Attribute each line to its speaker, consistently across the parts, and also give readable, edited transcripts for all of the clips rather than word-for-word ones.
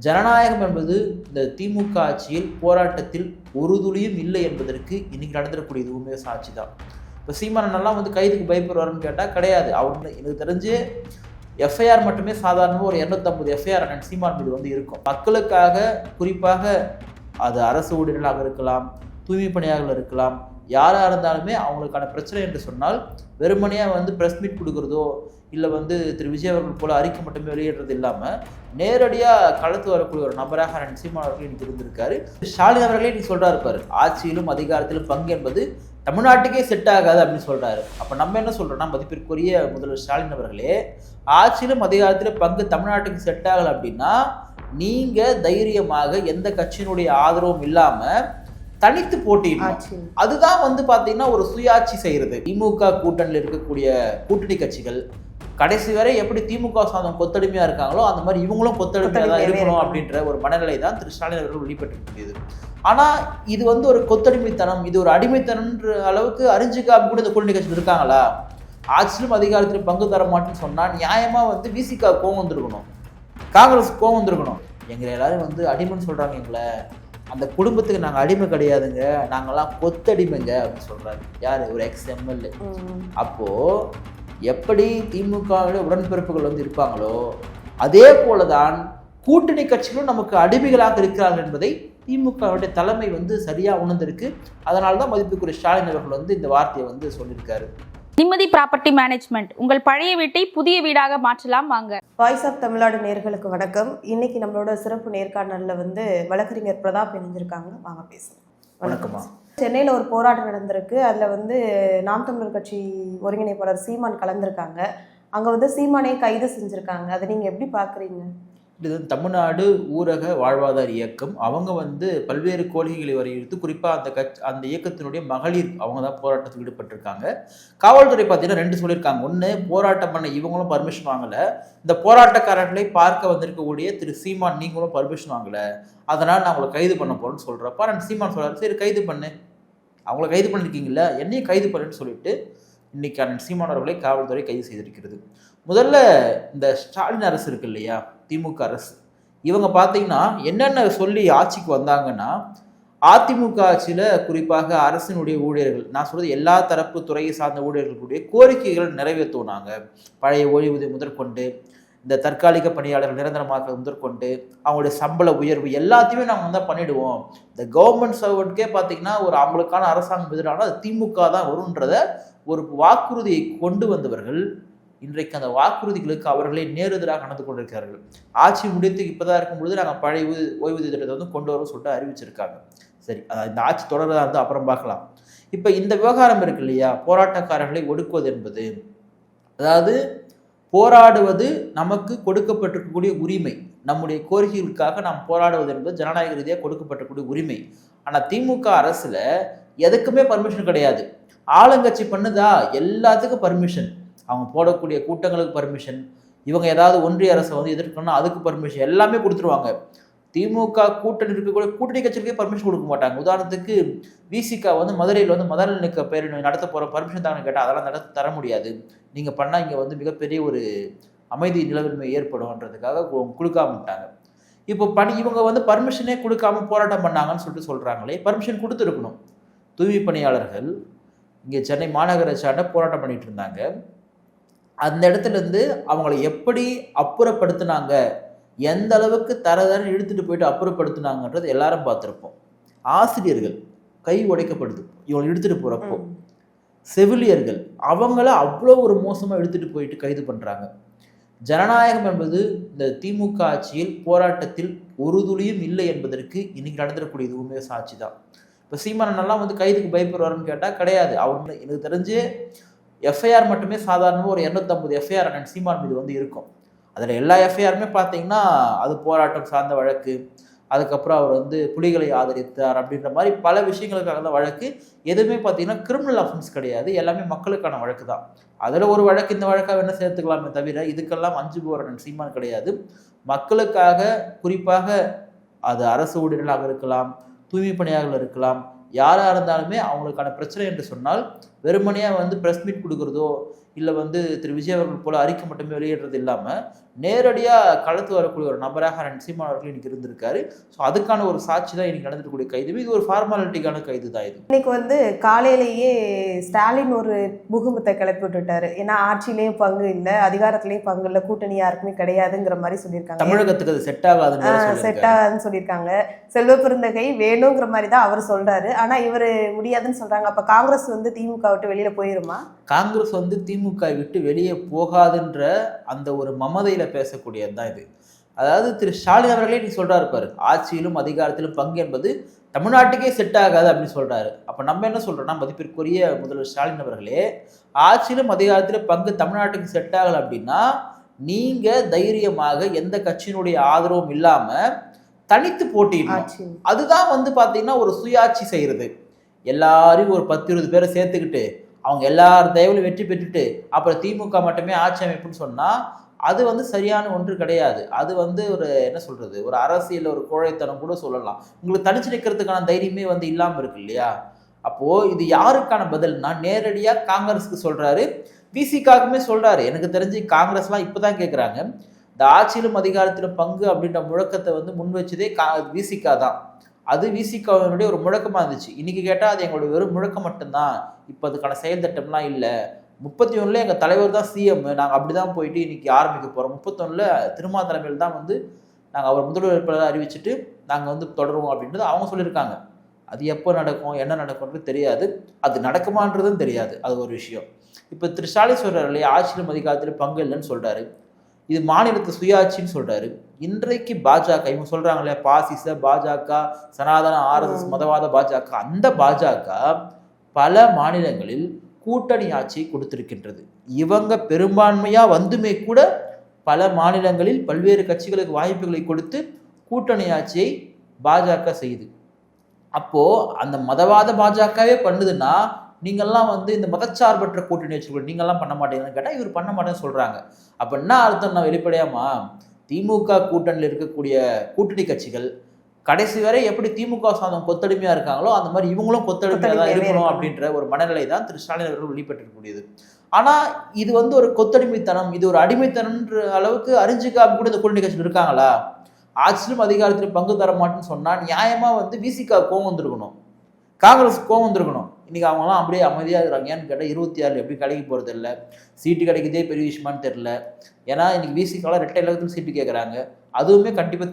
Speaker 1: ஜனநாயகம் என்பது இந்த திமுக ஆட்சியில் போராட்டத்தில் ஒரு துளியும் இல்லை என்பதற்கு இன்னைக்கு நடந்துடக்கூடிய இதுவுமே சாட்சி தான். இப்போ சீமானெல்லாம் வந்து கைதுக்கு பயப்படுவாருன்னு கேட்டால் கிடையாது. அவர் எனக்கு தெரிஞ்சு எஃப்ஐஆர் மட்டுமே சாதாரணமாக ஒரு 250 எஃப்ஐஆர் அண்ணன் சீமான் மீது வந்து இருக்கும். மக்களுக்காக, குறிப்பாக அது அரசு ஊழியர்களாக இருக்கலாம், தூய்மை பணியாளர்கள் இருக்கலாம், யாராக இருந்தாலுமே அவங்களுக்கான பிரச்சனை என்று சொன்னால் வெறுமனையாக வந்து ப்ரெஸ் மீட் கொடுக்குறதோ இல்லை வந்து திரு விஜய் அவர்கள் போல அறிக்கை மட்டுமே வெளியிடுறது இல்லாமல் நேரடியாக களத்து வரக்கூடிய ஒரு நபராக சீமான் அவர்கள் இன்னைக்கு இருந்திருக்காரு. ஸ்டாலின் அவர்களே நீ சொல்கிறா இருப்பார், ஆட்சியிலும் அதிகாரத்திலும் பங்கு என்பது தமிழ்நாட்டுக்கே செட் ஆகாது அப்படின்னு சொல்கிறாரு. அப்போ நம்ம என்ன சொல்கிறோம்னா, மதிப்பிற்குரிய முதல்வர் ஸ்டாலின் அவர்களே, ஆட்சியிலும் அதிகாரத்திலும் பங்கு தமிழ்நாட்டுக்கு செட் ஆகலை அப்படின்னா நீங்கள் தைரியமாக எந்த கட்சியினுடைய ஆதரவும் இல்லாமல் தனித்து போட்டியிடணும். அதுதான் வந்து பார்த்தீங்கன்னா ஒரு சுயாட்சி செய்கிறது. திமுக கூட்டணியில் இருக்கக்கூடிய கூட்டணி கட்சிகள் கடைசி வரை எப்படி திமுக சாதம் கொத்தடிமையா இருக்காங்களோ அந்த மாதிரி இவங்களும் கொத்தடிமையா தான் இருக்கணும் அப்படின்ற ஒரு மனநிலை தான் திரு ஸ்டாலின் அவர்கள் வெளிப்பட்டிருக்கிறது. ஆனா இது வந்து ஒரு கொத்தடிமைத்தனம், இது ஒரு அடிமைத்தனம்ன்ற அளவுக்கு அறிஞ்சிக்காம கூட இந்த கூட்டணி கட்சிகள் இருக்காங்களா? ஆட்சியிலும் அதிகாரத்திலும் பங்கு தர மாட்டேன்னு சொன்னா நியாயமா வந்து விசிகா கோவம் வந்திருக்கணும், காங்கிரஸ் கோவம் வந்திருக்கணும். எங்களை எல்லாரும் வந்து அடிமைன்னு சொல்றாங்க, எங்களை அந்த குடும்பத்துக்கு நாங்கள் அடிமை கிடையாதுங்க, நாங்கள்லாம் கொத்தடிமைங்க அப்படின்னு சொல்றாரு. யாரு? ஒரு எக்ஸ்-எம்எல்ஏ. அப்போ எப்படி திமுகவில உடன்பிறப்புகள் வந்து இருப்பாங்களோ அதே போலதான் கூட்டணி கட்சிகளும் நமக்கு அடிமைகளாக இருக்கிறார்கள் என்பதை திமுகவுடைய தலைமை வந்து சரியா உணர்ந்திருக்கு. அதனால்தான் மதிப்புக்குரிய ஸ்டாலின் அவர்கள் வந்து இந்த வார்த்தையை வந்து சொல்லியிருக்காரு.
Speaker 2: நிம்மதி ப்ராப்பர்ட்டி மேனேஜ்மெண்ட், உங்கள் பழைய வீட்டை புதிய வீடாக மாற்றலாம் வாங்க.
Speaker 3: வாய்ஸ் ஆஃப் தமிழ்நாடு நேயர்களுக்கு வணக்கம். இன்னைக்கு நம்மளோட சிறப்பு நேர்காணல்ல வந்து வழக்கறிஞர் பிரதாப் இணைஞ்சிருக்காங்க. வாங்க பேசுவோம்.
Speaker 1: வணக்கம்மா.
Speaker 3: சென்னையில் ஒரு போராட்டம் நடந்திருக்கு. அதில் வந்து நாம் தமிழர் கட்சி ஒருங்கிணைப்பாளர் சீமான் கலந்துருக்காங்க. அங்கே வந்து சீமானே கைது செஞ்சுருக்காங்க. அதை நீங்கள் எப்படி பார்க்குறீங்க?
Speaker 1: இது தமிழ்நாடு ஊரக வாழ்வாதார இயக்கம். அவங்க வந்து பல்வேறு கோரிக்கைகளை வலியுறுத்தி குறிப்பாக அந்த இயக்கத்தினுடைய மகளிர் அவங்க தான் போராட்டத்தில் ஈடுபட்டிருக்காங்க. காவல்துறை பார்த்தீங்கன்னா 2 சொல்லியிருக்காங்க. ஒன்று, போராட்டம் பண்ண இவங்களும் பர்மிஷன் வாங்கலை, இந்த போராட்டக்காரர்களை பார்க்க வந்திருக்கக்கூடிய திரு சீமான் நீங்களும் பர்மிஷன் வாங்கலை, அதனால் நான் அவங்களை கைது பண்ண போகிறேன்னு சொல்கிறப்ப நான் சீமான் சொல்கிறார், சரி கைது பண்ணு, அவங்கள கைது பண்ணியிருக்கீங்களா, என்னையும் கைது பண்ணுன்னு சொல்லிட்டு இன்னைக்கு அண்ணன் சீமான் அவர்களை காவல்துறை கைது செய்திருக்கிறது. முதல்ல இந்த ஸ்டாலின் அரசு இருக்கு இல்லையா, திமுக அரசு, இவங்க பார்த்தீங்கன்னா என்னென்ன சொல்லி ஆட்சிக்கு வந்தாங்கன்னா, அதிமுக ஆட்சியில் குறிப்பாக அரசினுடைய ஊழியர்கள், நான் சொல்றது எல்லா தரப்பு துறையை சார்ந்த ஊழியர்களுடைய கோரிக்கைகள் நிறைவேற்றுனாங்க. பழைய ஓய்வூதியம் முதற்கொண்டு இந்த தற்காலிக பணியாளர்கள் நிரந்தரமாக முதற்கொண்டு அவங்களுடைய சம்பள உயர்வு எல்லாத்தையுமே நாங்கள் வந்து பண்ணிடுவோம். இந்த கவர்மெண்ட் சர்வெண்ட்கே பார்த்தீங்கன்னா ஒரு அவங்களுக்கான அரசாங்கம் எதிரான அது திமுக தான் வரும்ன்றத ஒரு வாக்குறுதியை கொண்டு வந்தவர்கள் இன்றைக்கு அந்த வாக்குறுதிகளுக்கு அவர்களே நேரெதிராக நடந்து கொண்டிருக்கிறார்கள். ஆட்சி முடித்து இப்போதான் இருக்கும்பொழுது நாங்கள் பழைய ஓய்வூதிய திட்டத்தை வந்து கொண்டு வரோம் சொல்லிட்டு அறிவிச்சிருக்காங்க. சரி, இந்த ஆட்சி தொடர்றதா இருந்தால் அப்புறம் பார்க்கலாம். இப்போ இந்த விவகாரம் இருக்கு இல்லையா, போராட்டக்காரர்களை ஒடுக்குவது என்பது, அதாவது போராடுவது நமக்கு கொடுக்கப்பட்டிருக்கக்கூடிய உரிமை, நம்முடைய கோரிக்கைகளுக்காக நாம் போராடுவது என்பது ஜனநாயக ரீதியாக கொடுக்கப்பட்டிருக்கக்கூடிய உரிமை. ஆனால் திமுக அரசுல எதுக்குமே பர்மிஷன் கிடையாது. ஆளுங்கட்சி பண்ணுதா எல்லாத்துக்கும் பர்மிஷன், அவங்க போடக்கூடிய கூட்டங்களுக்கு பர்மிஷன், இவங்க ஏதாவது ஒன்றிய அரசை வந்து எதிர்க்கணும்னா அதுக்கு பர்மிஷன் எல்லாமே கொடுத்துருவாங்க. திமுக கூட்டணி இருக்கக்கூடிய கூட்டணி கட்சிகளுக்கே பர்மிஷன் கொடுக்க மாட்டாங்க. உதாரணத்துக்கு விசிகா வந்து மதுரையில் வந்து மதநலனுக்கு பேரணி நடத்த போகிற பர்மிஷன் தாங்கன்னு கேட்டால் அதெல்லாம் நடத்த தர முடியாது, நீங்கள் பண்ணால் இங்கே வந்து மிகப்பெரிய ஒரு அமைதி நிலவின்மை ஏற்படும்ன்றதுக்காக கொடுக்காமட்டாங்க. இப்போ இவங்க வந்து பர்மிஷனே கொடுக்காம போராட்டம் பண்ணாங்கன்னு சொல்லிட்டு சொல்கிறாங்களே, பர்மிஷன் கொடுத்துருக்கணும். தூய்மை பணியாளர்கள் இங்கே சென்னை மாநகராட்சியாண்ட போராட்டம் பண்ணிட்டு இருந்தாங்க. அந்த இடத்துலேருந்து அவங்கள எப்படி அப்புறப்படுத்தினாங்க, எந்த அளவுக்கு தரதர இழுத்துட்டு போயிட்டு அப்புறப்படுத்தினாங்கன்றது எல்லாரும் பார்த்துருப்போம். ஆசிரியர்கள் கை உடைக்கப்படுது இவங்களை இழுத்துட்டு போகிறப்போ, செவிலியர்கள் அவங்கள அவ்வளோ ஒரு மோசமாக இழுத்துட்டு போயிட்டு கைது பண்ணுறாங்க. ஜனநாயகம் என்பது இந்த திமுக ஆட்சியில் போராட்டத்தில் ஒரு துளியும் இல்லை என்பதற்கு இன்னைக்கு நடந்துடக்கூடிய இதுவுமே சாட்சி தான். இப்போ சீமானெல்லாம் வந்து கைதுக்கு பயப்படுவாருன்னு கேட்டால் கிடையாது. அவங்க எனக்கு தெரிஞ்சு எஃப்ஐஆர் மட்டுமே சாதாரணமாக ஒரு 250 எஃப்ஐஆர் அண்ணன் சீமான் மீது வந்து இருக்கும். அதில் எல்லா எஃப்ஐஆருமே பார்த்தீங்கன்னா அது போராட்டம் சார்ந்த வழக்கு, அதுக்கப்புறம் அவர் வந்து புலிகளை ஆதரித்தார் அப்படின்ற மாதிரி பல விஷயங்களுக்காக தான் வழக்கு. எதுவுமே பார்த்தீங்கன்னா கிரிமினல் அஃபென்ஸ் கிடையாது, எல்லாமே மக்களுக்கான வழக்கு தான். அதில் ஒரு வழக்கு இந்த வழக்காக என்ன சேர்த்துக்கலாமே தவிர இதுக்கெல்லாம் 5 போகிற சீமான் கிடையாது. மக்களுக்காக, குறிப்பாக அது அரசு ஊழியர்களாக இருக்கலாம், தூய்மை பணியாளர்கள் இருக்கலாம், யாராக இருந்தாலுமே அவங்களுக்கான பிரச்சனை என்று சொன்னால் வெறுமனையாக வந்து ப்ரெஸ் மீட் கொடுக்குறதோ இல்லை வந்து திரு விஜய் அவர்கள் போல அறிக்கை மட்டுமே வெளியிடுறது இல்லாமல் நேரடியாக களத்து வரக்கூடிய ஒரு நபராக சீமான் அவர்கள் இன்னைக்கு இருந்திருக்காரு. ஸோ அதுக்கான ஒரு சாட்சி தான் இன்னைக்கு நடந்துக்கூடிய கைது. இது ஒரு ஃபார்மாலிட்டிக்கான கைது தான் இது.
Speaker 3: இன்னைக்கு வந்து காலையிலேயே ஸ்டாலின் ஒரு முகமத்தை கிளப்பி விட்டுட்டாரு. ஏன்னா ஆட்சியிலேயும் பங்கு இல்லை, அதிகாரத்திலேயும் பங்கு இல்லை, கூட்டணி யாருக்குமே கிடையாதுங்கிற மாதிரி சொல்லியிருக்காங்க.
Speaker 1: தமிழகத்துக்கு அது செட் ஆகாதுன்னு
Speaker 3: செட் ஆகாதுன்னு சொல்லியிருக்காங்க. செல்வ பெருந்தகை வேணுங்கிற மாதிரி தான் அவர் சொல்றாரு. ஆனா இவர் முடியாதுன்னு சொல்றாங்க. அப்ப காங்கிரஸ் வந்து திமுக விட்டு வெளியில போயிருமா?
Speaker 1: காங்கிரஸ் வந்து திமுக விட்டு வெளியே போகாதுன்ற அந்த ஒரு மமதையில பேசக்கூடியது தான் இது. அதாவது திரு ஸ்டாலின் அவர்களே நீ சொல்றாரு பாரு, ஆட்சியிலும் அதிகாரத்திலும் பங்கு என்பது தமிழ்நாட்டுக்கே செட் ஆகாது அப்படின்னு சொல்றாரு. அப்ப நம்ம என்ன சொல்றோம்னா, மதிப்பிற்குரிய முதல்வர் ஸ்டாலின் அவர்களே, ஆட்சியிலும் அதிகாரத்திலும் பங்கு தமிழ்நாட்டுக்கு செட் ஆகல அப்படின்னா நீங்க தைரியமாக எந்த கட்சியினுடைய ஆதரவும் இல்லாம தனித்து போட்டியிடணும். அதுதான் வந்து பாத்தீங்கன்னா ஒரு சுயாட்சி செய்யறது. எல்லாரையும் ஒரு 10-20 பேரை சேர்த்துக்கிட்டு அவங்க எல்லார் தயவுலையும் வெற்றி பெற்றுட்டு அப்புறம் திமுக மட்டுமே ஆட்சி அமைப்புன்னு சொன்னா அது வந்து சரியான ஒன்று கிடையாது. அது வந்து ஒரு என்ன சொல்றது, ஒரு அரசியல் ஒரு கோழைத்தனம் கூட சொல்லலாம். உங்களுக்கு தனிச்சு நிற்கிறதுக்கான தைரியமே வந்து இல்லாம இருக்கு இல்லையா? அப்போ இது யாருக்கான பதில்னா நேரடியா காங்கிரஸுக்கு சொல்றாரு, விசிகாவுக்குமே சொல்றாரு. எனக்கு தெரிஞ்சு காங்கிரஸ்லாம் இப்பதான் கேட்குறாங்க. இந்த ஆட்சியிலும் அதிகாரத்திலும் பங்கு அப்படின்ற முழக்கத்தை வந்து முன் வச்சதே விசிகா தான். அது விசிகாவினுடைய ஒரு முழக்கமாக இருந்துச்சு. இன்னைக்கு கேட்டால் அது எங்களுடைய வெறும் முழக்கம் மட்டும்தான், இப்போ அதுக்கான செயல் திட்டம்லாம் இல்லை. 31 எங்கள் தலைவர் தான் சிஎம், நாங்கள் அப்படி தான் போயிட்டு இன்னைக்கு ஆரம்பிக்க போகிறோம். 31 திருமா தலைமையில் தான் வந்து நாங்கள் அவர் முதல்வர் வேட்பாளராக அறிவிச்சுட்டு நாங்கள் வந்து தொடருவோம் அப்படின்றது அவங்க சொல்லியிருக்காங்க. அது எப்போ நடக்கும் என்ன நடக்கும்ன்றது தெரியாது, அது நடக்குமான்றதும் தெரியாது. அது ஒரு விஷயம். இப்போ திரு ஸ்டாலின் சொல்கிறார் இல்லையா, ஆட்சியிலும் அதிகாரத்திலும் பங்கு இல்லைன்னு சொல்கிறாரு. இது மாநிலத்து சுயாட்சின்னு சொல்றாரு. இன்றைக்கு பாஜக இவங்க சொல்றாங்களே பாசிச பாஜக, சனாதன RSS மதவாத பாஜக, அந்த பாஜக பல மாநிலங்களில் கூட்டணி ஆட்சியை கொடுத்திருக்கின்றது. இவங்க பெரும்பான்மையா வந்துமே கூட பல மாநிலங்களில் பல்வேறு கட்சிகளுக்கு வாய்ப்புகளை கொடுத்து கூட்டணி ஆட்சியை பாஜக செய்யுது. அப்போ அந்த மதவாத பாஜகவே பண்ணுதுன்னா நீங்கள்லாம் வந்து இந்த மதச்சார்பற்ற கூட்டணி வச்சுக்கொள்ள நீங்கள்லாம் பண்ண மாட்டீங்கன்னு கேட்டால் இவர் பண்ண மாட்டேன்னு சொல்கிறாங்க. அப்போ என்ன அர்த்தம், நான் வெளிப்படையாமா திமுக கூட்டணியில் இருக்கக்கூடிய கூட்டணி கட்சிகள் கடைசி வரை எப்படி திமுக சாதம் கொத்தடிமையாக இருக்காங்களோ அந்த மாதிரி இவங்களும் கொத்தடிமையாக தான் இருக்கணும் அப்படின்ற ஒரு மனநிலை தான் திரு ஸ்டாலின் அவர்கள் வெளிப்பட்டிருக்கக்கூடியது. ஆனால் இது வந்து ஒரு கொத்தடிமைத்தனம், இது ஒரு அடிமைத்தனம்ன்ற அளவுக்கு அறிஞ்சிக்காம கூட இந்த கூட்டணி கட்சிகள் இருக்காங்களா? ஆட்சியிலும் அதிகாரத்திலும் பங்கு தர மாட்டேன்னு சொன்னால் நியாயமாக வந்து விசிகா கோவம் வந்திருக்கணும், காங்கிரஸ் கோவம் வந்திருக்கணும். இன்னைக்கு அவங்களாம் அப்படியே அமைதியாக இருக்கிறாங்க. ஏன்னு கேட்டால் 26 எப்படி கிடைக்க போகிறது இல்லை, சீட்டு கிடைக்கிறதே பெரிய விஷயமானு தெரில. ஏன்னா இன்னைக்கு விசிகாலாம் ரெட்டை இலக்கத்தில் சீட்டு கேட்குறாங்க. அதுவுமே கண்டிப்பாக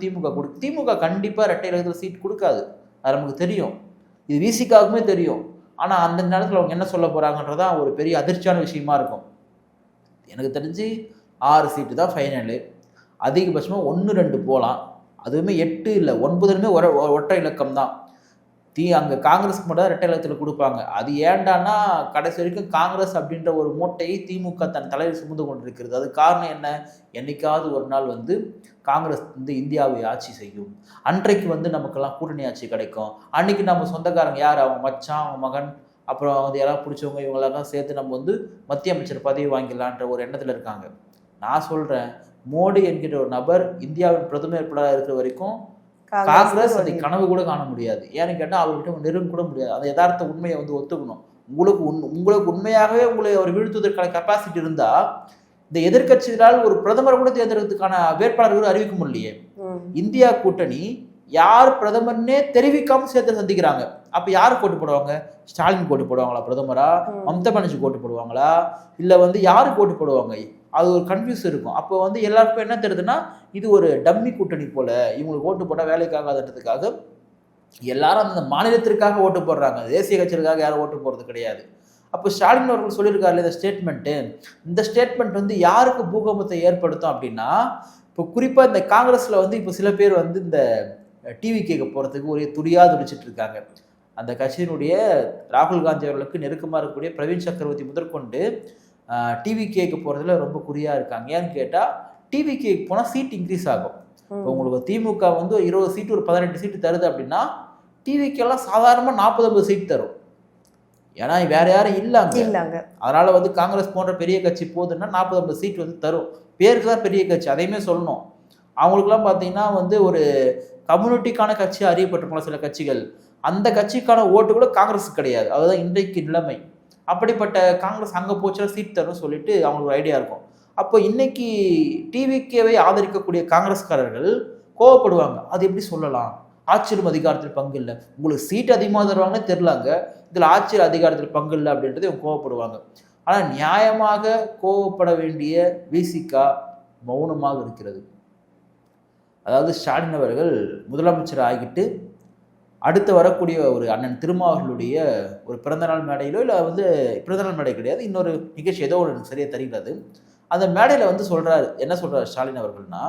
Speaker 1: திமுக கண்டிப்பாக ரெட்டை இலக்கத்தில் சீட் கொடுக்காது, அது நமக்கு தெரியும். இது விசிகாவுக்குமே தெரியும். ஆனால் அந்த நேரத்தில் அவங்க என்ன சொல்ல போகிறாங்கன்றதான் ஒரு பெரிய அதிர்ச்சியான விஷயமா இருக்கும். எனக்கு தெரிஞ்சு 6 சீட்டு தான் ஃபைனலு, அதிகபட்சமாக 1-2 போகலாம். அதுவுமே 8 இல்லை 9 ஒற்றை இலக்கம் தான். அங்கே காங்கிரஸ்க்கு மட்டும் ரெட்டை இலக்கத்தில் கொடுப்பாங்க. அது ஏண்டானா கடைசி வரைக்கும் காங்கிரஸ் அப்படின்ற ஒரு மூட்டையை திமுக தன் தலையில் சுமந்து கொண்டிருக்கிறது. அது காரணம் என்ன, என்னைக்காவது ஒரு நாள் வந்து காங்கிரஸ் வந்து இந்தியாவை ஆட்சி செய்யும், அன்றைக்கு வந்து நமக்கெல்லாம் கூட்டணி ஆட்சி கிடைக்கும், அன்னைக்கு நம்ம சொந்தக்காரங்க யார், அவங்க மச்சான் அவங்க மகன் அப்புறம் வந்து யாராவது பிடிச்சவங்க இவங்களெல்லாம் சேர்த்து நம்ம வந்து மத்திய அமைச்சர் பதவி வாங்கிடலான்ற ஒரு எண்ணத்தில் இருக்காங்க. நான் சொல்கிறேன், மோடி என்கிற ஒரு நபர் இந்தியாவின் பிரதமர் வேட்பாளராக இருக்கிற வரைக்கும் காங்கிரஸ் அதை கனவு கூட காண முடியாது. ஏன்னு கேட்டால் அவர்கிட்ட நெருங்க கூட முடியாது. அந்த யதார்த்த உண்மையை வந்து ஒத்துக்கணும். உங்களுக்கு உண்மையாகவே உங்களை அவர் வீழ்த்துவதற்கான கெப்பாசிட்டி இருந்தால் இந்த எதிர்கட்சிகளால் ஒரு பிரதமர் கூட தேர்ந்தெடுக்கிறதுக்கான வேட்பாளர்கள் அறிவிக்க முடியலையே. இந்தியா கூட்டணி யார் பிரதமர்னே தெரிவிக்காம சேர்த்து சந்திக்கிறாங்க. அப்ப யாரு கோட்டு போடுவாங்க? ஸ்டாலின் கோட்டு போடுவாங்களா பிரதமரா, மம்தா பானர்ஜி கோட்டு போடுவாங்களா, இல்ல வந்து யாரு கோட்டு போடுவாங்க? அது ஒரு கன்ஃபியூஸ் இருக்கும். அப்போ வந்து எல்லாருக்கும் என்ன தெரியுதுன்னா இது ஒரு டம்மி கூட்டணி போல, இவங்களுக்கு ஓட்டு போட்டால் வேலைக்காகாதுன்றதுக்காக எல்லாரும் அந்த மாநிலத்திற்காக ஓட்டு போடுறாங்க, தேசிய கட்சிகளுக்காக யாரும் ஓட்டு போடுறது கிடையாது. அப்போ ஸ்டாலின் அவர்கள் சொல்லியிருக்காரு இந்த ஸ்டேட்மெண்ட்டு, இந்த ஸ்டேட்மெண்ட் வந்து யாருக்கு பூகம்பத்தை ஏற்படுத்தும் அப்படின்னா, இப்போ குறிப்பாக இந்த காங்கிரஸில் வந்து இப்போ சில பேர் வந்து இந்த டிவி கேட்க போகிறதுக்கு ஒரே துடியாக துடிச்சிட்டு இருக்காங்க. அந்த கட்சியினுடைய ராகுல் காந்தி அவர்களுக்கு நெருக்கமாக இருக்கக்கூடிய பிரவீன் சக்கரவர்த்தி முதற்கொண்டு டிவி கேட்க போகிறதுல ரொம்ப குறியாக இருக்காங்க. ஏன்னு கேட்டால் டிவி கேக்கு போனால் சீட் இன்க்ரீஸ் ஆகும். இப்போ உங்களுக்கு திமுக வந்து 20 சீட்டு ஒரு 18 சீட்டு தருது அப்படின்னா டிவிக்கெல்லாம் சாதாரணமாக 40-50 சீட் தரும். ஏன்னா வேற யாரும் இல்லாங்க. அதனால வந்து காங்கிரஸ் போன்ற பெரிய கட்சி போகுதுன்னா 40-50 சீட் வந்து தரும். பேருக்கு தான் பெரிய கட்சி, அதையுமே சொல்லணும். அவங்களுக்குலாம் பார்த்தீங்கன்னா வந்து ஒரு கம்யூனிட்டிக்கான கட்சி அறியப்பட்டிருக்கலாம் சில கட்சிகள், அந்த கட்சிக்கான ஓட்டு கூட காங்கிரஸுக்கு கிடையாது. அதுதான் இன்றைக்கு நிலைமை. அப்படிப்பட்ட காங்கிரஸ் அங்கே போச்சுன்னா சீட் தரும் சொல்லிட்டு அவங்களுக்கு ஒரு ஐடியா இருக்கும். அப்போ இன்னைக்கு டிவிகேவை ஆதரிக்கக்கூடிய காங்கிரஸ்காரர்கள் கோவப்படுவாங்க. அது எப்படி சொல்லலாம், ஆட்சியிலும் அதிகாரத்தில் பங்கு இல்லை, உங்களுக்கு சீட் அதிகமாக தருவாங்கன்னு தெரிலாங்க, இதில் ஆட்சியில் அதிகாரத்தில் பங்கு இல்லை அப்படின்றது இவங்க கோவப்படுவாங்க. ஆனால் நியாயமாக கோவப்பட வேண்டிய விசிகா மௌனமாக இருக்கிறது. அதாவது ஸ்டாலின் அவர்கள் முதலமைச்சர் ஆகிட்டு அடுத்து வரக்கூடிய ஒரு அண்ணன் திருமாவர்களுடைய ஒரு பிறந்தநாள் மேடையிலோ இல்லை வந்து பிறந்தநாள் மேடை கிடையாது, இன்னொரு நிகழ்ச்சி ஏதோ ஒரு எனக்கு சரியாக தெரியாது, அந்த மேடையில் வந்து சொல்கிறாரு, என்ன சொல்கிறார் ஸ்டாலின் அவர்கள்னா,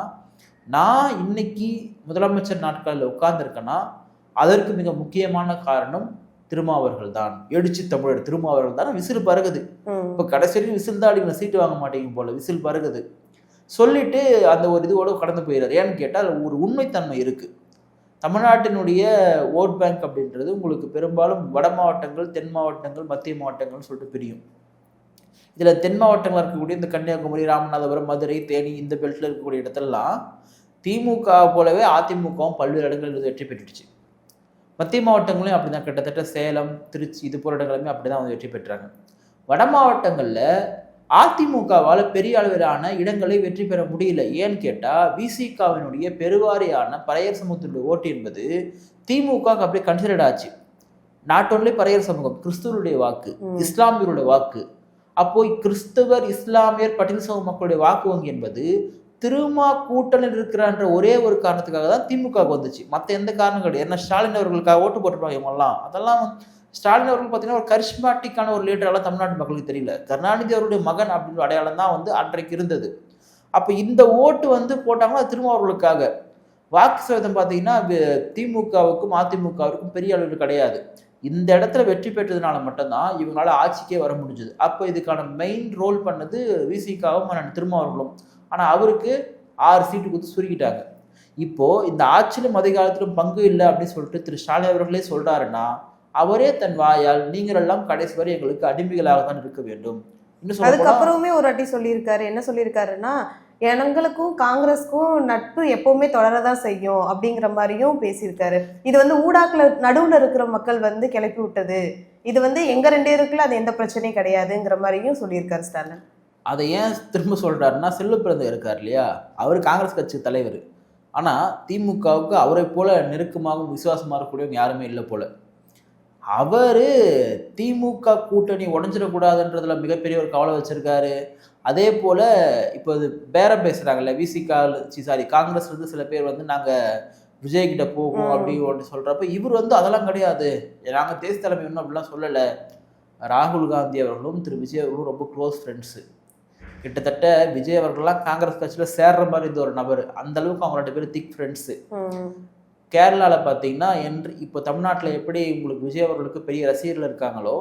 Speaker 1: நான் இன்னைக்கு முதலமைச்சர் நாட்களில் உட்கார்ந்துருக்கேன்னா அதற்கு மிக முக்கியமான காரணம் திருமாவர்கள் தான், எழுச்சி தமிழர் திருமாவர்கள் தான். விசில் பறகுது, இப்போ கடைசி விசில் தான் அடிக்கணும், சீட்டு வாங்க மாட்டேங்க போல, விசில் பறகுது சொல்லிட்டு அந்த ஒரு இதுவோட கடந்து போயிடுறாரு. ஏன்னு கேட்டால் ஒரு உண்மைத்தன்மை இருக்குது. தமிழ்நாட்டினுடைய ஓட் பேங்க் அப்படின்றது உங்களுக்கு பெரும்பாலும் வட மாவட்டங்கள், தென் மாவட்டங்கள், மத்திய மாவட்டங்கள்னு சொல்லிட்டு பிரியும். இதில் தென் மாவட்டங்கள் இருக்கக்கூடிய இந்த கன்னியாகுமரி, ராமநாதபுரம், மதுரை, தேனி இந்த பெல்ட்டில் இருக்கக்கூடிய இடத்துலலாம் திமுக போலவே அதிமுகவும் பல்வேறு இடங்களில் வெற்றி பெற்றுடுச்சு. மத்திய மாவட்டங்களையும் அப்படி தான், கிட்டத்தட்ட சேலம், திருச்சி இது போன்ற இடங்களுமே அப்படி தான் வந்து வெற்றி பெற்றாங்க. வட மாவட்டங்களில் அதிமுகவால் பெரிய அளவிலான இடங்களை வெற்றி பெற முடியல. ஏன்னு கேட்டால் விசிகாவினுடைய பெருவாரியான பறையர் சமூகத்தினுடைய ஓட்டு என்பது திமுக அப்படியே கன்சிடர்ட் ஆச்சு. நாட் ஓன்லி பறையர் சமூகம், கிறிஸ்துவருடைய வாக்கு, இஸ்லாமியருடைய வாக்கு. அப்போ கிறிஸ்தவர், இஸ்லாமியர், பட்டியல் சமூக மக்களுடைய வாக்கு வங்கி என்பது திருமா கூட்டணியில் இருக்கிறான்ற ஒரே ஒரு காரணத்துக்காக தான் திமுக வந்துச்சு, மற்ற எந்த காரணம் கிடையாது. ஏன்னா ஸ்டாலின் அவர்களுக்காக ஓட்டு போட்டுருப்பாங்க இவங்கெல்லாம். அதெல்லாம் ஸ்டாலின் அவர்கள் பார்த்தீங்கன்னா ஒரு கரிஸ்மாட்டிக்கான ஒரு லீடரெல்லாம் தமிழ்நாட்டு மக்களுக்கு தெரியல. கருணாநிதி அவருடைய மகன் அப்படின்ற அடையாளம் தான் வந்து அன்றைக்கு இருந்தது. அப்போ இந்த ஓட்டு வந்து போட்டாங்கன்னா அது திருமாவர்களுக்காக. வாக்கு சதவீதம் பார்த்தீங்கன்னா திமுகவுக்கும் அதிமுகவுக்கும் பெரிய அளவில் கிடையாது. இந்த இடத்துல வெற்றி பெற்றதுனால மட்டும்தான் இவங்களால ஆட்சிக்கே வர முடிஞ்சது. அப்போ இதுக்கான மெயின் ரோல் பண்ணது விசிகாவும் திருமாவர்களும். ஆனால் அவருக்கு 6 சீட்டு கொடுத்து சுருக்கிட்டாங்க. இப்போது இந்த ஆட்சியிலும் அதிகாரத்திலும் பங்கு இல்லை அப்படின்னு சொல்லிட்டு திரு ஸ்டாலின் அவர்களே சொல்கிறாருன்னா அவரே தன் வாயால் நீங்கள் எல்லாம் கடைசி வரை எங்களுக்கு அடிமைகளாக தான் இருக்க வேண்டும்.
Speaker 3: அதுக்கப்புறமே ஒரு வாட்டி சொல்லியிருக்காரு. என்ன சொல்லியிருக்காருன்னா, எங்களுக்கும் காங்கிரஸுக்கும் நட்பு எப்பவுமே தொடரதான் செய்யும் அப்படிங்கிற மாதிரியும் பேசியிருக்காரு. இது வந்து ஊடாக்குல நடுவில் இருக்கிற மக்கள் வந்து கிளப்பி விட்டது, இது வந்து எங்க 2 பேருக்குள்ள அது எந்த பிரச்சனையும் கிடையாதுங்கிற மாதிரியும் சொல்லியிருக்காரு ஸ்டாலின்.
Speaker 1: அதை ஏன் திரும்ப சொல்றாருன்னா, செல்வ பிறந்த இருக்கார் இல்லையா, அவர் காங்கிரஸ் கட்சி தலைவர். ஆனால் திமுகவுக்கு அவரை போல நெருக்கமாகவும் விசுவாசமாக இருக்கக்கூடியவங்க யாருமே இல்லை போல. அவர் திமுக கூட்டணி உடஞ்சிடக்கூடாதுன்றதுல மிகப்பெரிய ஒரு கவலை வச்சிருக்காரு. அதே போல் இப்போ இது பேரம் பேசுகிறாங்கல்ல காங்கிரஸ்ல இருந்து சில பேர் வந்து நாங்கள் விஜய்கிட்ட போகும் அப்படி ஒன்று சொல்கிறப்ப இவர் வந்து அதெல்லாம் கிடையாது, நாங்கள் தேசிய தலைமை ஒன்றும் அப்படிலாம் சொல்லலை. ராகுல் காந்தி அவர்களும் திரு விஜய் அவர்களும் ரொம்ப க்ளோஸ் ஃப்ரெண்ட்ஸு. கிட்டத்தட்ட விஜய் அவர்கள்லாம் காங்கிரஸ் கட்சியில் சேர்ற மாதிரி இருந்த ஒரு நபர். அந்த அளவுக்கு அவங்க 2 பேரும் திக் ஃப்ரெண்ட்ஸு. கேரளாவில் பார்த்தீங்கன்னா இப்போ தமிழ்நாட்டில் எப்படி உங்களுக்கு விஜய் அவர்களுக்கு பெரிய ரசிகர்கள் இருக்காங்களோ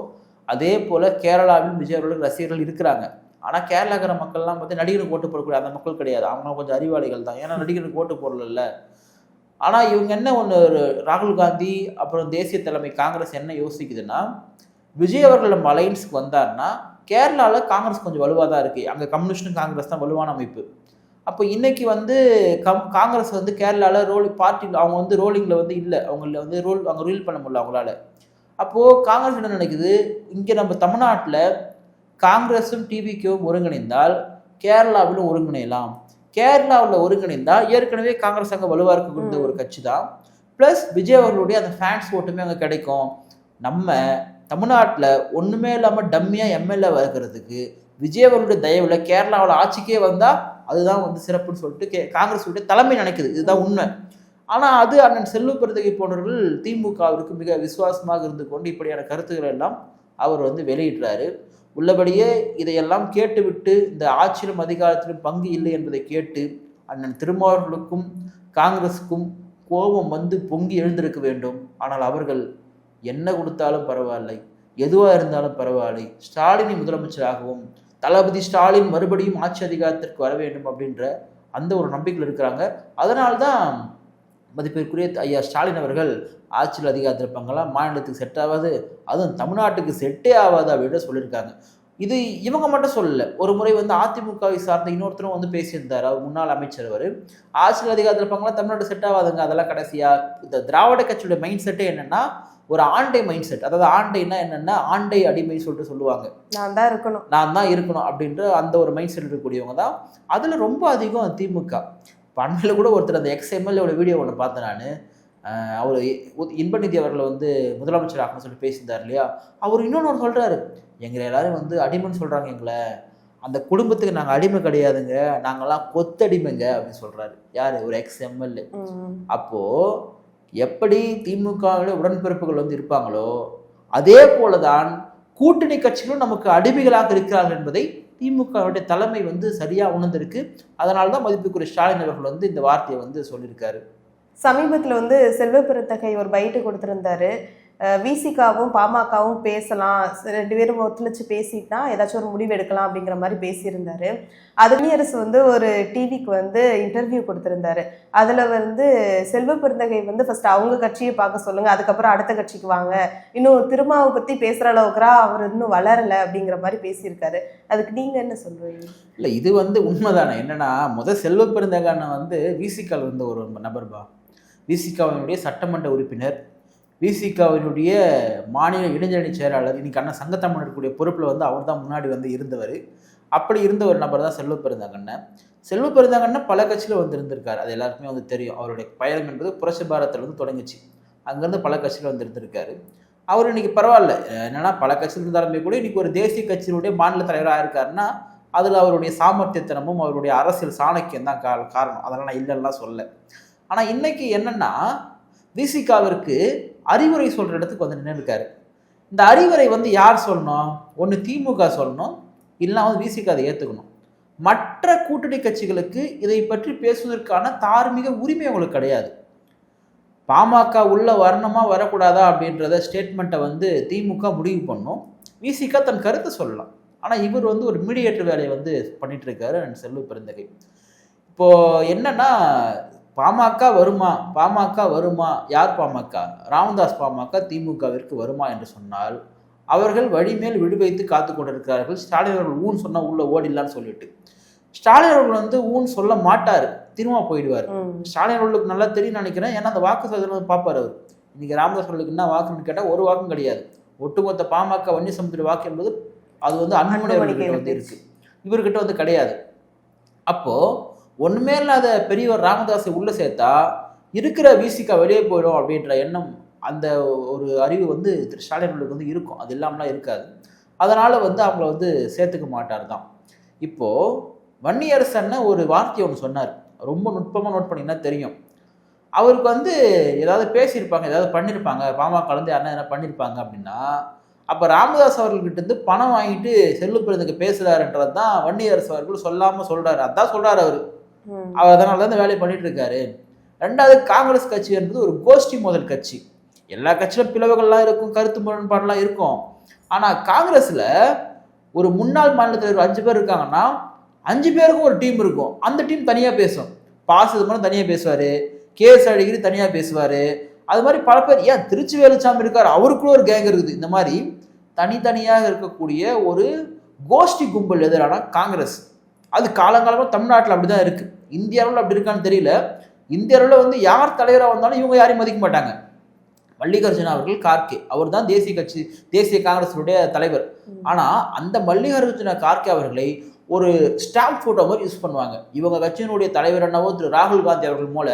Speaker 1: அதே போல் கேரளாவில் விஜய் அவர்களுக்கு ரசிகர்கள் இருக்கிறாங்க. ஆனால் கேரளாக்கிற மக்கள்லாம் பார்த்து நடிகருக்கு ஓட்டு போடக்கூடிய அந்த மக்கள் கிடையாது, அவங்க கொஞ்சம் அறிவாளிகள் தான், ஏன்னா நடிகருக்கு ஓட்டு போடல. ஆனால் இவங்க என்ன ஒன்று, ராகுல் காந்தி அப்புறம் தேசிய தலைமை காங்கிரஸ் என்ன யோசிக்குதுன்னா, விஜய் அவர்கள் நம்ம அலையன்ஸுக்கு வந்தார்னா கேரளாவில் காங்கிரஸ் கொஞ்சம் வலுவாக தான் இருக்குது, அங்கே கம்யூனிஸ்டும் காங்கிரஸ் தான் வலுவான அமைப்பு. அப்போ இன்னைக்கு வந்து காங்கிரஸ் வந்து கேரளாவில் பார்ட்டியில் அவங்க வந்து ரோலிங்கில் வந்து இல்லை, அவங்கள வந்து அவங்க ரூல் பண்ண முடியல அவங்களால. அப்போது காங்கிரஸ் என்ன நினைக்குது, இங்கே நம்ம தமிழ்நாட்டில் காங்கிரஸும் டிவிகேவும் ஒருங்கிணைந்தால் கேரளாவிலும் ஒருங்கிணையலாம். கேரளாவில் ஒருங்கிணைந்தால் ஏற்கனவே காங்கிரஸ் அங்கே வலுவாக இருக்கக்கூடிய ஒரு கட்சி தான், ப்ளஸ் விஜய் அவர்களுடைய அந்த ஃபேன்ஸ் ஓட்டுமே அங்கே கிடைக்கும். நம்ம தமிழ்நாட்டில் ஒன்றுமே இல்லாமல் டம்மியாக எம்எல்ஏ வருகிறதுக்கு விஜய் அவர்களுடைய தயவில் கேரளாவில் ஆட்சிக்கே வந்தால் அதுதான் வந்து சிறப்புன்னு சொல்லிட்டு காங்கிரஸுடைய தலைமை நினைக்குது. இதுதான் உண்மை. ஆனால் அது அண்ணன் செல்வ பெருந்தகை போன்றவர்கள் திமுகவிற்கு மிக விசுவாசமாக இருந்து கொண்டு இப்படியான கருத்துக்கள் எல்லாம் அவர் வந்து வெளியிடுறாரு. உள்ளபடியே இதையெல்லாம் கேட்டுவிட்டு இந்த ஆட்சியிலும் அதிகாரத்திலும் பங்கு இல்லை என்பதை கேட்டு அண்ணன் திருமாவர்களுக்கும் காங்கிரஸுக்கும் கோபம் வந்து பொங்கி எழுந்திருக்க வேண்டும். ஆனால் அவர்கள் என்ன கொடுத்தாலும் பரவாயில்லை, எதுவாக இருந்தாலும் பரவாயில்லை, ஸ்டாலினை முதலமைச்சராகவும் தளபதி ஸ்டாலின் மறுபடியும் ஆட்சி அதிகாரத்திற்கு வர வேண்டும் அப்படின்ற அந்த ஒரு நம்பிக்கையில் இருக்கிறாங்க. அதனால்தான் மதிப்பிற்குரிய ஐயா ஸ்டாலின் அவர்கள் ஆட்சியில் அதிகாரத்தில் இருப்பாங்களாம், மாநிலத்துக்கு செட் ஆகாது, அதுவும் தமிழ்நாட்டுக்கு செட்டே ஆகாது அப்படின்னு சொல்லியிருக்காங்க. இது இவங்க மட்டும் சொல்லலை. ஒரு முறை வந்து அதிமுகவை சார்ந்த இன்னொருத்தரும் வந்து பேசியிருந்தார், அவர் முன்னாள் அமைச்சர். அவர் ஆட்சியில் அதிகாரத்தில் இருப்பாங்களா, தமிழ்நாடு செட் ஆகாதுங்க, அதெல்லாம் கடைசியாக இந்த திராவிட கட்சியோட மைண்ட் செட்டே என்னென்னா ஒரு ஆண்டை மைண்ட் செட். அதாவது ஆண்டைன்னா என்னன்னா ஆண்டை அடிமை சொல்லிட்டு சொல்லுவாங்க,
Speaker 3: நான் தான் இருக்கணும்
Speaker 1: அப்படின்ற அந்த ஒரு மைண்ட் செட் இருக்கக்கூடியவங்க தான் அதில் ரொம்ப அதிகம் திமுக. அண்மையில் கூட ஒருத்தர் அந்த எக்ஸ்எம்எல்ஏவோட வீடியோ ஒன்று பார்த்தேன் நான். அவர் இன்பநிதி அவர்களை வந்து முதலமைச்சர் ஆகணும்னு சொல்லி பேசியிருந்தார் இல்லையா, அவர் இன்னொன்று சொல்கிறாரு, எங்களை எல்லாரும் வந்து அடிமைன்னு சொல்கிறாங்க, எங்களை அந்த குடும்பத்துக்கு நாங்கள் அடிமை கிடையாதுங்க, நாங்கள்லாம் கொத்தடிமைங்க அப்படின்னு சொல்கிறாரு. யார்? ஒரு எக்ஸ்எம்எல்ஏ. அப்போது எப்படி திமுகவுடைய உடன்பிறப்புகள் வந்து இருப்பாங்களோ அதே போல தான் கூட்டணி கட்சிகளும் நமக்கு அடிமைகளாக இருக்கிறார்கள் என்பதை திமுகவுடைய தலைமை வந்து சரியாக உணர்ந்திருக்கு. அதனால தான் மதிப்புக்குரிய ஸ்டாலின் அவர்கள் வந்து இந்த வார்த்தையை வந்து சொல்லியிருக்காரு.
Speaker 3: சமீபத்தில் வந்து செல்வ பெருந்தகை ஒரு பைட்டு கொடுத்துருந்தாரு. விசிகாவும் பாமகவும் பேசலாம், 2 பேரும் ஒத்துழைச்சு பேசிட்டா ஏதாச்சும் ஒரு முடிவு எடுக்கலாம் அப்படிங்கிற மாதிரி பேசியிருந்தாரு. அரசு வந்து ஒரு டிவிக்கு வந்து இன்டர்வியூ கொடுத்துருந்தாரு. அதில் வந்து செல்வ பெருந்தகை வந்து ஃபர்ஸ்ட் அவங்க கட்சியை பார்க்க சொல்லுங்க, அதுக்கப்புறம் அடுத்த கட்சிக்கு வாங்க, இன்னும் திருமாவை பற்றி பேசுகிற அளவுக்குறா அவர் இன்னும் வளரலை அப்படிங்கிற மாதிரி பேசியிருக்காரு. அதுக்கு நீங்கள் என்ன சொல்றீங்க?
Speaker 1: இல்லை, இது வந்து உண்மைதானே. என்னன்னா செல்வ பெருந்தகனை வந்து விசிகால் வந்து ஒரு நபர்பா, விசிகாவினுடைய சட்டமன்ற உறுப்பினர், விசிகாவினுடைய மாநில இளைஞரணி செயலாளர், இன்னைக்கு அண்ணன் சங்கத்தமிழ் இருக்கக்கூடிய பொறுப்பில் வந்து அவர் தான் முன்னாடி வந்து இருந்தவர். அப்படி இருந்த ஒரு நபர் தான் செல்வ பெருந்தகண்ணன். செல்வ பெருந்தகண்ணன் பல கட்சியில் வந்து இருந்திருக்காரு, அது எல்லாருக்குமே வந்து தெரியும். அவருடைய பயணம் என்பது புரட்சி பாரத்தில் வந்து தொடங்குச்சு, அங்கேருந்து பல கட்சியில் வந்து இருந்திருக்காரு. அவர் இன்னைக்கு பரவாயில்ல, என்னன்னா பல கட்சியில் இருந்தாலுமே கூட இன்னைக்கு ஒரு தேசிய கட்சியினுடைய மாநில தலைவராக இருக்காருன்னா அதில் அவருடைய சாமர்த்தியத்தனமும் அவருடைய அரசியல் சாணக்கியம் தான் காரணம். அதெல்லாம் நான் இல்லைன்னா சொல்ல. ஆனால் இன்னைக்கு என்னன்னா விசிகாவிற்கு அறிவுரை சொல்கிற இடத்துக்கு வந்து நின்று இருக்காரு. இந்த அறிவுரை வந்து யார் சொல்லணும்? ஒன்று திமுக சொல்லணும், இல்லைனா வந்து விசிக அதை ஏற்றுக்கணும். மற்ற கூட்டணி கட்சிகளுக்கு இதை பற்றி பேசுவதற்கான தார்மீக உரிமை உங்களுக்கு கிடையாது. பாமக உள்ள வரணுமா வரக்கூடாதா அப்படின்றத ஸ்டேட்மெண்ட்டை வந்து திமுக முடிவு பண்ணும், விசிக தன் கருத்தை சொல்லலாம். ஆனால் இவர் வந்து ஒரு மீடியேட்டர் வேலையை வந்து பண்ணிட்டு இருக்காரு செல்வ பெருந்தகை. இப்போது என்னன்னா பாமக வருமா? யார் பாமக? ராமதாஸ் பாமக திமுகவிற்கு வருமா என்று சொன்னால் அவர்கள் வழிமேல் விடுவைத்து காத்து கொண்டிருக்கிறார்கள். ஸ்டாலின் அவர்கள் ஊன் சொன்னால் உள்ள ஓடிடலான்னு சொல்லிட்டு, ஸ்டாலின் அவர்கள் வந்து ஊன் சொல்ல மாட்டார், திரும்ப போயிடுவார். ஸ்டாலின் அவர்களுக்கு நல்லா தெரியும் நினைக்கிறேன், ஏன்னா அந்த வாக்கு சதவீதம் பார்ப்பார் அவர். இன்னைக்கு ராமதாஸ் அவர்களுக்கு என்ன வாக்குன்னு கேட்டால் ஒரு வாக்கும் கிடையாது. ஒட்டுமொத்த பாமக வன்னி சமுத்திர வாக்கு என்பது அது வந்து அன்புமணி அவர்கிட்ட வந்து இருக்கு, இவர்கிட்ட வந்து கிடையாது. அப்போ ஒண்ணுமே இல்லாத பெரியவர் ராமதாஸை உள்ள சேர்த்தா இருக்கிற விசிகா வெளியே போயிடும் அப்படின்ற எண்ணம், அந்த ஒரு அறிவு வந்து திரு ஸ்டாலின் அவர்களுக்கு வந்து இருக்கும். அது இல்லாமலாம் இருக்காது. அதனால வந்து அவங்கள வந்து சேர்த்துக்க மாட்டார் தான். இப்போ வன்னியரசன்னு ஒரு வார்த்தையை ஒன்று சொன்னார், ரொம்ப நுட்பமாக நோட் பண்ணிங்கன்னா தெரியும். அவருக்கு வந்து ஏதாவது பேசியிருப்பாங்க, ஏதாவது பண்ணியிருப்பாங்க, பாமக கலந்து யாருன்னா எதனா பண்ணியிருப்பாங்க அப்படின்னா, அப்போ ராமதாஸ் அவர்கள்கிட்ட இருந்து பணம் வாங்கிட்டு செல்வ பெருந்தகை பேசுகிறாருன்றது தான் வன்னியரசு அவர்கள் சொல்லாமல் சொல்கிறாரு. அதான் சொல்கிறார் அவர் அதனால தான் இந்த வேலையை பண்ணிட்டு இருக்காரு. ரெண்டாவது, காங்கிரஸ் கட்சி என்பது ஒரு கோஷ்டி மோதல் கட்சி. எல்லா கட்சியிலும் பிளவுகள்லாம் இருக்கும், கருத்து முரண்பாடுலாம் இருக்கும். ஆனால் காங்கிரஸில் ஒரு முன்னாள் மாநில தலைவர் 5 பேர் இருக்காங்கன்னா 5 பேருக்கும் ஒரு டீம் இருக்கும். அந்த டீம் தனியாக பேசும். பாசிதமன் தனியாக பேசுவார், கேஎஸ் அழகிரி தனியாக பேசுவார். அது மாதிரி பல பேர், ஏன் திருச்சி வேலுச்சாமி இருக்கார், அவருக்குள்ள ஒரு கேங் இருக்குது. இந்த மாதிரி தனித்தனியாக இருக்கக்கூடிய ஒரு கோஷ்டி கும்பல் எதிரான காங்கிரஸ். அது காலங்காலமாக தமிழ்நாட்டில் அப்படி தான் இருக்குது. இந்திய அளவில் அப்படி இருக்கான்னு தெரியல. இந்திய அளவில் வந்து யார் தலைவராக வந்தாலும் இவங்க யாரையும் மதிக்க மாட்டாங்க. மல்லிகார்ஜுன அவர்கள் கார்கே, அவர் தான் தேசிய காங்கிரஸினுடைய தலைவர். ஆனால் அந்த மல்லிகார்ஜுன கார்கே அவர்களை ஒரு ஸ்டாம்ப் ஃபோட்டோ மாதிரி யூஸ் பண்ணுவாங்க. இவங்க கட்சியினுடைய தலைவர் என்னவோ திரு ராகுல் காந்தி அவர்கள் மூல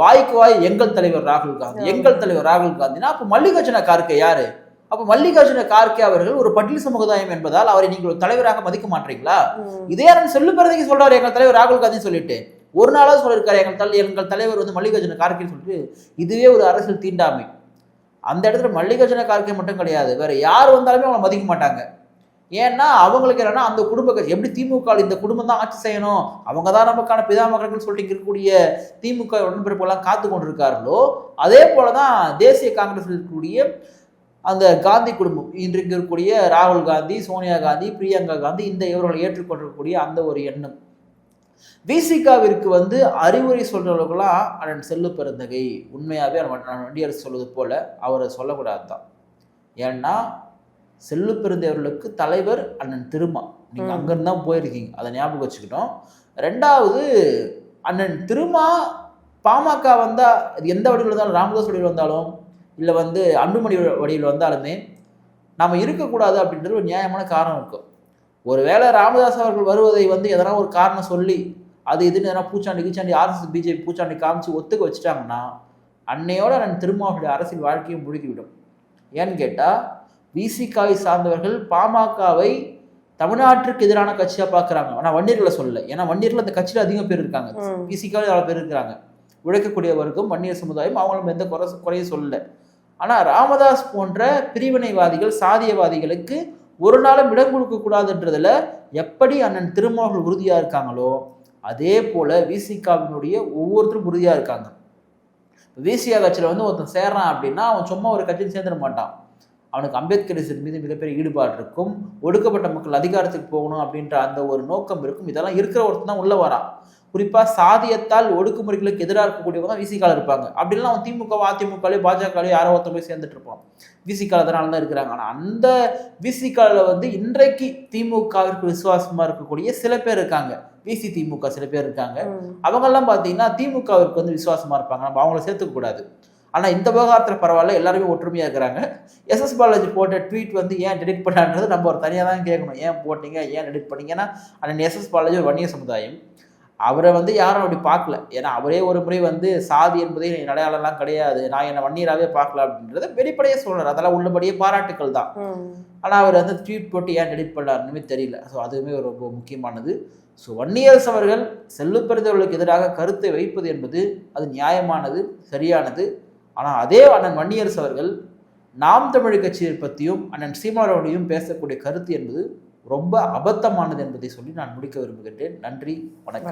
Speaker 1: வாய்க்கு வாய் எங்கள் தலைவர் ராகுல் காந்தினா அப்போ மல்லிகார்ஜுன கார்கே யாரு? அப்போ மல்லிகார்ஜுன கார்கே அவர்கள் ஒரு பட்டியல் சமுதாயம் என்பதால் அவரை நீங்கள் ஒரு தலைவராக மதிக்க மாட்டீங்களா? இதே செல்வ பெருந்தகை சொல்றாரு எங்கள் தலைவர் ராகுல் காந்தி சொல்லிட்டு, ஒரு நாளாக சொல்லியிருக்காரு எங்கள் தலைவர் வந்து மல்லிகார்ஜுன கார்கேன்னு சொல்லிட்டு. இதுவே ஒரு அரசியல் தீண்டாமை. அந்த இடத்துல மல்லிகார்ஜுன கார்கே மட்டும் கிடையாது, வேற யார் வந்தாலுமே அவங்க மதிக்க மாட்டாங்க. ஏன்னா அவங்களுக்கு என்னன்னா அந்த குடும்ப கட்சி எப்படி திமுக இந்த குடும்பம் தான் ஆட்சி செய்யணும், அவங்க தான் நமக்கான பிதாமகர்கள் சொல்லிட்டு இருக்கக்கூடிய திமுக உடன்பிறப்புலாம் காத்து கொண்டிருக்கார்களோ அதே போலதான் தேசிய காங்கிரஸ் இருக்கக்கூடிய அந்த காந்தி குடும்பம், இன்றைக்கு இருக்கக்கூடிய ராகுல் காந்தி, சோனியா காந்தி, பிரியங்கா காந்தி, இந்த இவர்களை ஏற்றுக்கொண்டிருக்கக்கூடிய அந்த ஒரு எண்ணம். விசிகாவிற்கு வந்து அறிவுரை சொல்றவர்களாம் அண்ணன் செல்வ பெருந்தகை உண்மையாகவே வண்டியரசு சொல்வது போல அவரை சொல்லக்கூடாது தான். ஏன்னா செல்வ பெருந்தகர்களுக்கு தலைவர் அண்ணன் திருமா, நீங்க அங்கிருந்து தான் போயிருக்கீங்க, அதை ஞாபகம் வச்சுக்கிட்டோம். ரெண்டாவது, அண்ணன் திருமா பாமக வந்தா எந்த வடிவில் இருந்தாலும், ராமதாஸ் வடிவில் வந்தாலும் இல்லை வந்து அன்புமணி வடிவில் வந்தாலுமே நம்ம இருக்கக்கூடாது அப்படின்றது ஒரு நியாயமான காரணம் இருக்கும். ஒருவேளை ராமதாஸ் அவர்கள் வருவதை வந்து எதனா ஒரு காரணம் சொல்லி அது இதுன்னு எதனா பூச்சாண்டி கீச்சாண்டி ஆர்எஸ்எஸ் பிஜேபி பூச்சாண்டி காமிச்சு ஒத்துக்க வச்சுட்டாங்கன்னா அன்னையோட நான் திருமாவளுடைய அரசியல் வாழ்க்கையை முழுக்கிவிடும். ஏன்னு கேட்டால் விசிகாவை சார்ந்தவர்கள் பாமகவை தமிழ்நாட்டிற்கு எதிரான கட்சியாக பார்க்குறாங்க. ஆனால் வன்னியர்களை சொல்லலை, ஏன்னா வன்னியர்கள் அந்த கட்சியில் அதிகம் பேர் இருக்காங்க, விசிகாவில் அவ்வளோ பேர் இருக்கிறாங்க. உழைக்கக்கூடிய வர்க்கம் வன்னியர் சமுதாயம் அவங்களும் எந்த குறையும் சொல்லலை. ஆனால் ராமதாஸ் போன்ற பிரிவினைவாதிகள் சாதியவாதிகளுக்கு ஒரு நாளும் இடம் கொடுக்கக்கூடாதுன்றதுல எப்படி அண்ணன் திருமாவளவன் உறுதியாக இருக்காங்களோ அதே போல் விசிகாவினுடைய ஒவ்வொருத்தரும் உறுதியாக இருக்காங்க. விசிகா கட்சியில் வந்து ஒருத்தன் சேர்றான் அப்படின்னா அவன் சும்மா ஒரு கட்சியில் சேர்ந்துட மாட்டான். அவனுக்கு அம்பேத்கர் மீது மிகப்பெரிய ஈடுபாடு இருக்கும், ஒடுக்கப்பட்ட மக்கள் அதிகாரத்துக்கு போகணும் அப்படின்ற அந்த ஒரு நோக்கம் இருக்கும். இதெல்லாம் இருக்கிற ஒருத்தன் தான் உள்ள வரான். குறிப்பாக சாதியத்தால் ஒடுக்குமுறைகளுக்கு எதிராக இருக்கக்கூடியவங்க தான் விசிகால இருப்பாங்க. அப்படின்னா அவன் திமுக அதிமுகலையோ பாஜகலையோ யாரோ ஒருத்தர் போய் சேர்ந்துட்டு இருப்பான். விசிகால அதனால தான் இருக்கிறாங்க. ஆனால் அந்த விசிகால வந்து இன்றைக்கு திமுகவிற்கு விசுவாசமா இருக்கக்கூடிய சில பேர் இருக்காங்க, விசி திமுக சில பேர் இருக்காங்க. அவங்கெல்லாம் பார்த்தீங்கன்னா திமுகவிற்கு வந்து விசுவாசமா இருப்பாங்க, நம்ம அவங்கள சேர்த்துக்க கூடாது. ஆனால் இந்த விவகாரத்தில் பரவாயில்ல, எல்லாருமே ஒற்றுமையாக இருக்கிறாங்க. எஸ்எஸ் பாலாஜி போட்ட ட்வீட் வந்து ஏன் டெலிட் பண்ணான்றது நம்ம ஒரு தனியாக தான் கேட்கணும். ஏன் போட்டீங்க, ஏன் டெலிட் பண்ணீங்கன்னா அண்ணன் எஸ்எஸ் பாலாஜி ஒரு வன்னிய சமுதாயம், அவரை வந்து யாரும் அப்படி பார்க்கல. ஏன்னா அவரே ஒரு முறை வந்து சாதி என்பதே அடையாளம்லாம் கிடையாது, நான் என்னை வன்னியராகவே பார்க்கல அப்படின்றத வெளிப்படையே சொல்கிறார். அதெல்லாம் உள்ளபடியே பாராட்டுக்கள் தான். ஆனால் அவர் வந்து ட்வீட் போட்டு ஏன் டெலிட் பண்ணாருன்னு தெரியல. ஸோ அதுவுமே ஒரு ரொம்ப முக்கியமானது. ஸோ வன்னியரசு அவர்கள் செல்லுப்பெருந்தவர்களுக்கு எதிராக கருத்தை வைப்பது என்பது அது நியாயமானது, சரியானது. ஆனால் அதே அண்ணன் வன்னியரசு அவர்கள் நாம் தமிழ் கட்சியை பற்றியும் அண்ணன் சீமானவர்களையும் பேசக்கூடிய கருத்து என்பது ரொம்ப அபத்தமானது என்பதை சொல்லி நான் முடிக்க விரும்புகின்றேன். நன்றி, வணக்கம்.